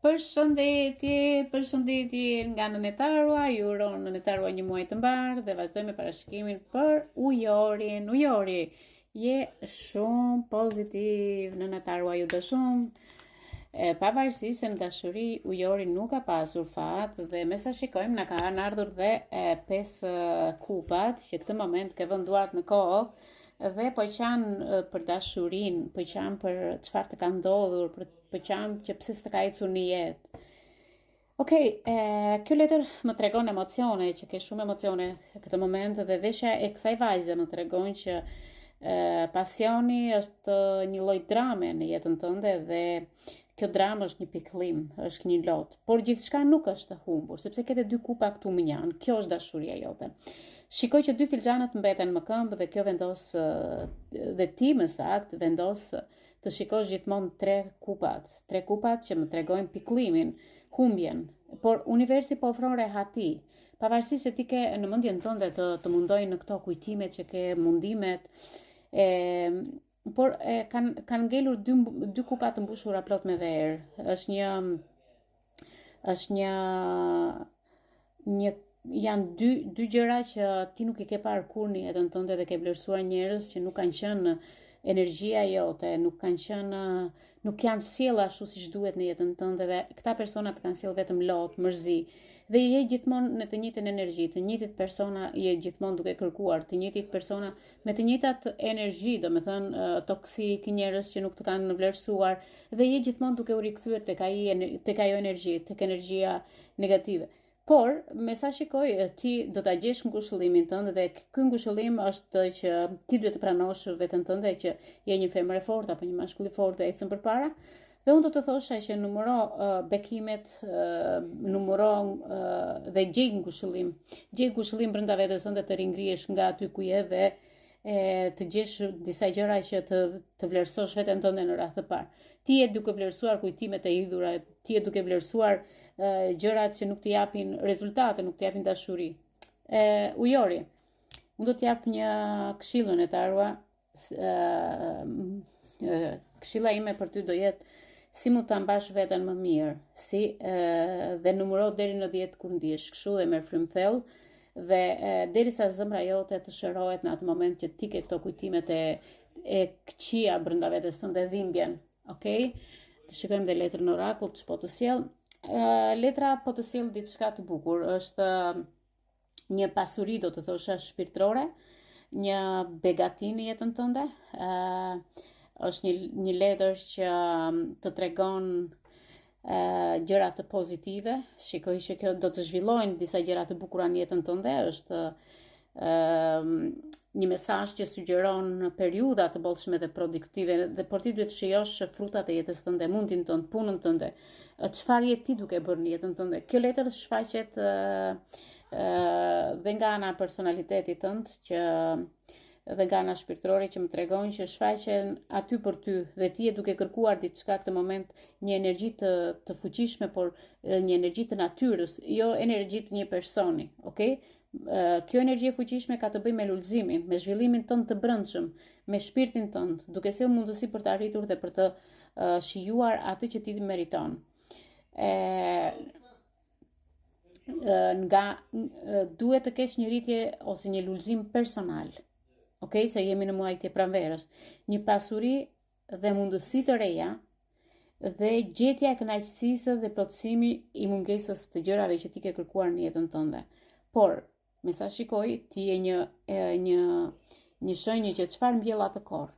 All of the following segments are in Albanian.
Përshëndetje nga nënetarua, ju uron nënetarua një muaj të mbarë dhe vazhdojmë me parashikimin për ujorin. Ujori, je shumë pozitiv, nënetarua ju dë shumë. Pavarësisht se në dashuri ujori nuk ka pasur fat dhe me sa shikojmë na kanë ardhur dhe 5 kupat që këtë moment ke vënduar në kohë dhe po qanë për dashurin, po qanë për çfarë të ka ndodhur, po qanë që pse s'të ka ecur në jetë. Okej, kjo letër më tregon emocione, që ke shumë emocione këtë moment dhe veshja e kësaj vajze më tregon që pasioni është një lloj drame në jetën tënde dhe kjo dramë është një pikëllim, është një lot, por gjithçka nuk është e humbur, sepse kete 2 kupa këtu më njanë, kjo është dashuria jote. Shikoj që 2 filxhanët mbeten më këmbë dhe kjo vendos dhe ti më saktë vendos të shikosh gjithmonë 3 kupat që më tregojnë pikëllimin, humbjen, por universi po ofron rehati. Pavarësisht se ti ke në mendjen tënde të mundojnë në këto kujtimet që ke mundimet, por kanë ngelur 2 kupa të mbushura plot me verë. Janë dy gjëra që ti nuk i ke parë kur në jetën tënde dhe ke vlerësuar njerëz që nuk kanë qenë energjia jote, nuk janë sjellë ashtu siç duhet në jetën tënde dhe këta persona të kanë sjellë vetëm lot, mërzi. Dhe je gjithmonë në të njëjtën energji, të njëjtit persona je gjithmonë duke kërkuar, të njëjtit persona me të njëjtat energji, domethënë toksik, njerëz që nuk të kanë vlerësuar dhe je gjithmonë duke u rikthyer tek ajo energji, tek energjia negative. Por, me sa shikoj, ti do ta gjesh ngushëllimin tënd dhe ky ngushëllim është që ti duhet të pranosh veten tënde që je një femër e fortë apo një mashkull i fortë dhe ecën përpara. Dhe unë do të thosha që numëro bekimet, numëro dhe gjej ngushëllim brenda vetes tënde të ringrihesh nga aty ku je dhe të gjesh disa gjëra që të vlerësosh veten tënde në radhë të parë. Ti je duke vlerësuar kujtimet e idhura, ti je duke vlerësuar gjërat që nuk të japin rezultate, nuk të japin dashuri. Ujori, unë do të jap një këshill në tarua. Këshilla ime për ty do jetë si mund ta mbash veten më mirë, dhe numëro deri në 10 kur ndihesh kështu dhe merr frymthell dhe derisa zemra jote të shërohet në atë moment që ti ke këto kujtimet e këqija brenda vetes tënde dhimbjen, okay? Të shikojmë dhe letrën orakull ç'po të sjell. Letra po të sjell diçka të bukur, është një pasuri do të thosha shpirtërore, një begati në jetën tënde. Është një letër që të tregon gjëra të pozitive. Shikoj që kjo do të zhvillojnë disa gjëra të bukura në jetën tënde. Është një mesazh që sugjeron periudha të bollshme dhe produktive dhe por ti duhet të shijosh frutat e jetës tënde, mundin tënd, punën tënde, çfarë je ti duke bërë në jetën tënde. Kjo letër shfaqet dhe nga ana personalitetit tënd dhe nga ana shpirtërore që më tregon që shfaqen aty për ty dhe ti je duke kërkuar diçka këtë moment, një energji të fuqishme, por një energji të natyrës, jo energji të një personi, okay? Kjo energji e fuqishme ka të bëjë me lulëzimin, me zhvillimin tënd të brendshëm, me shpirtin tënd, duke sjellë mundësi për të arritur dhe për të shijuar atë që ti meriton. Duhet të kesh një rritje ose një lulëzim personal. Okay, se jemi në muajt e pranverës, një pasuri dhe mundësi të reja dhe gjetja e kënaqësisë dhe plotësimi i mungesës të gjërave që ti ke kërkuar në jetën tënde. Por, me sa shikoj, ti je një shenjë që çfarë mbjell atë korr.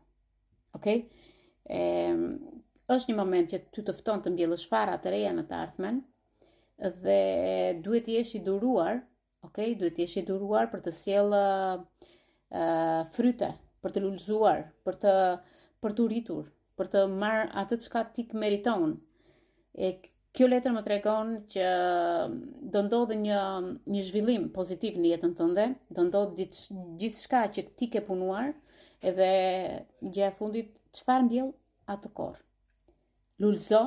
Okay? Është një moment që ty të fton të mbjellësh fara të reja në të ardhmen dhe duhet të jesh i duruar, okay? Duhet të jesh i duruar për të sjellë fryte, për të lulëzuar, për të rritur, për të marrë atë çka ti meriton. Kjo letër më tregon që do ndodhë një zhvillim pozitiv në jetën tënde, do ndodhë gjithçka që ti ke punuar, edhe gjëja e fundit çfarë mbjell atë korr. Lulëzo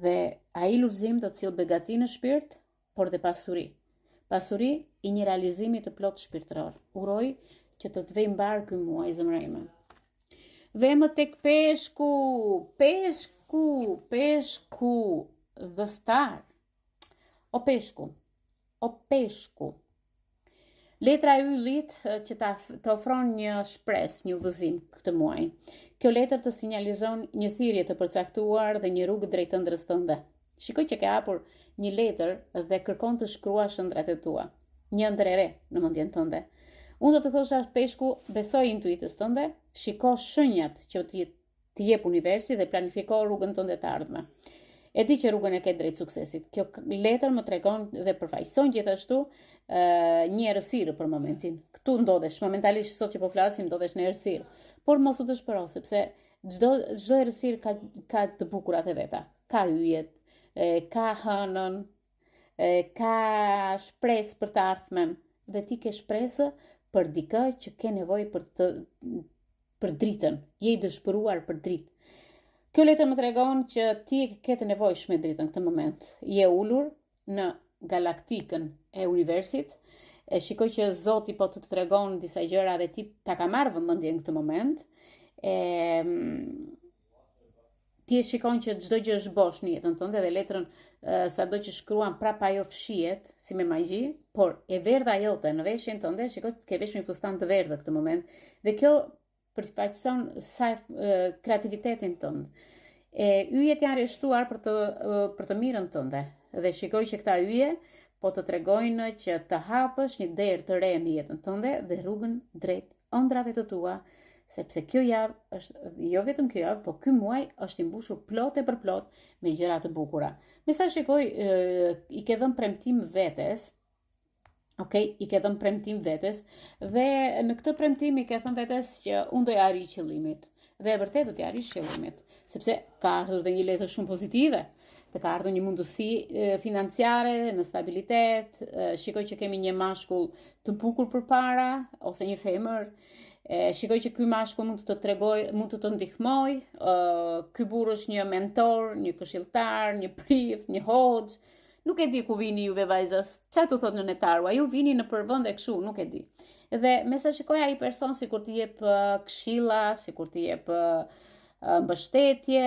dhe ai lulëzim do të sjellë begati në shpirt, por dhe pasuri. Pasuri i një realizimi të plot shpirtëror. Uroj që të vej mbar ky muaj, zemra ime. Vemo tek peshku. Peshku, the star. O peshku. Letra e yllit që të ofron një shpresë, një udhëzim këtë muaj. Kjo letër të sinjalizon një thirrje të përcaktuar dhe një rrugë drejt ëndrrës tënde. Shikoj që ke hapur një letër dhe kërkon të shkruash ëndrat e tua. Një ëndër e re në mendjen tënde. Unë do të thosha peshku, besoj intuitës tënde, shiko shenjat që të jep universi dhe planifiko rrugën tënde të ardhme. E di që rrugën e ke drejt suksesit. Kjo letër më tregon dhe përfaqëson gjithashtu një errësirë për momentin. Këtu ndodhesh, momentalisht sot që po flasim, ndodhesh në errësirë. Por mos u dëshpëro, sepse çdo errësirë ka të bukurat e veta. Ka yjet, ka hënën, ka shpresë për të ardhmen, dhe ti ke shpresë për dikë që ke nevojë për dritën, je i dëshpëruar për dritë. Kjo letër më tregon që ti ke të nevojshme dritën këtë moment. Je ulur në galaktikën e universit. E shikoj që Zoti po të tregon disa gjëra dhe ti ta ka marrë vëmendje në këtë moment. Ti e shikon që çdo gjë është bosh në jetën tënde dhe letrën sado që shkruan prap ajo fshihet si me magji, por e verdha jote në veshjen tënde, shikoj ke veshur një fustan të verdhë këtë moment dhe kjo përfaqëson sa kreativitetin tënd. Yjet janë rreshtuar për të mirën tënde dhe shikoj që këta yje po të tregojnë që të hapësh një derë të re në jetën tënde dhe rrugën drejt ëndrave të tua, sepse kjo javë është, jo vetëm kjo javë, po ky muaj është i mbushur plot e për plot me gjëra të bukura. Me sa shikoj, i ke dhënë premtim vetes, i ke dhënë premtim vetes dhe në këtë premtim i ke thënë vetes që unë do ja arrij qëllimit. Dhe e vërtet do t'i arrish qëllimit, sepse ka ardhur dhe një letër shumë pozitive. Të ka ardhur një mundësi financiare, në stabilitet, shikoj që kemi një mashkull të bukur përpara ose një femër. Shikoj që ky mashkull mund të të ndihmoj, ky burr është një mentor, një këshilltar, një prift, një hoxh. Nuk e di ku vini juve vajzas, çfarë tu thot në netarua, ju vini në përvende kështu, nuk e di. Dhe me sa shikoj ai person sikur t'i jep këshilla, sikur t'i jep mbështetje,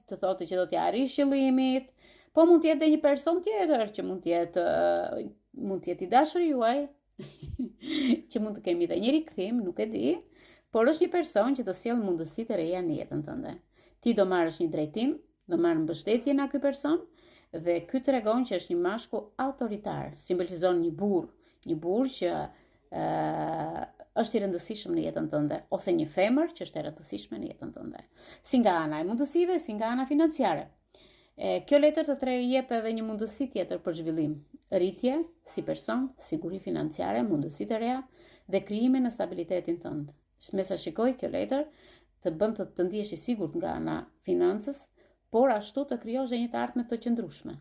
të thotë që do t'i arrish qëllimit, po mund të jetë edhe një person tjetër që mund të jetë i dashur juaj, që mund të kemi dhe një rikthim, nuk e di, por është një person që të sjell mundësi të reja në jetën tënde. Ti do marrësh një drejtim, do marrë mbështetje nga ky person dhe ky tregon që është një mashkull autoritar, simbolizon një burr që është i rëndësishëm në jetën tënde, ose një femër që është e rëndësishme në jetën tënde. Si nga ana e mundësive, si nga ana financiare. Kjo letër të jep edhe një mundësi tjetër për zhvillim, rritje si person, siguri financiare, mundësi të reja dhe krijime në stabilitetin tënd. Me sa shikoj, kjo letër të bën të ndihesh i sigurt nga ana financës, por ashtu të krijosh një të ardhme të qëndrueshme.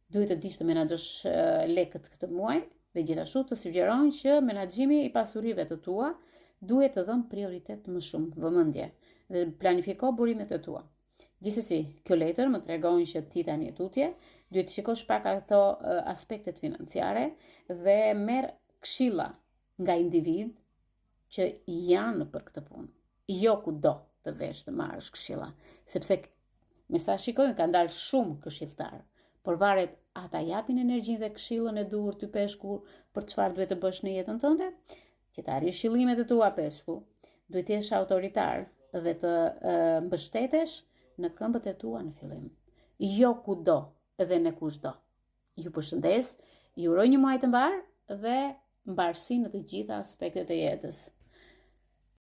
Duhet të dish të menaxhosh lekët këtë muaj dhe gjithashtu të sugjeron që menaxhimi i pasurive të tua duhet të dhënë prioritet më shumë, vëmendje dhe planifiko burimet e tua. Gjithsesi, kjo letër më tregon që ti tani e tutje, duhet të shikosh pak ato aspektet financiare dhe merr këshilla nga individ që janë për këtë punë. Jo kudo të vesh të marrësh këshilla, sepse me sa shikojnë ka dalë shumë këshilltar, por varet ata japin energjinë dhe këshillën e duhur ty peshku për çfarë duhet të bësh në jetën tënde, që të arrish qëllimet e tua peshku, duhet të jesh autoritar dhe të mbështetesh në këmbët e tua në fillim. Jo kudo dhe në kushdo. Ju përshëndes, ju uroj një muaj të mbar dhe mbarësi në të gjitha aspektet e jetës.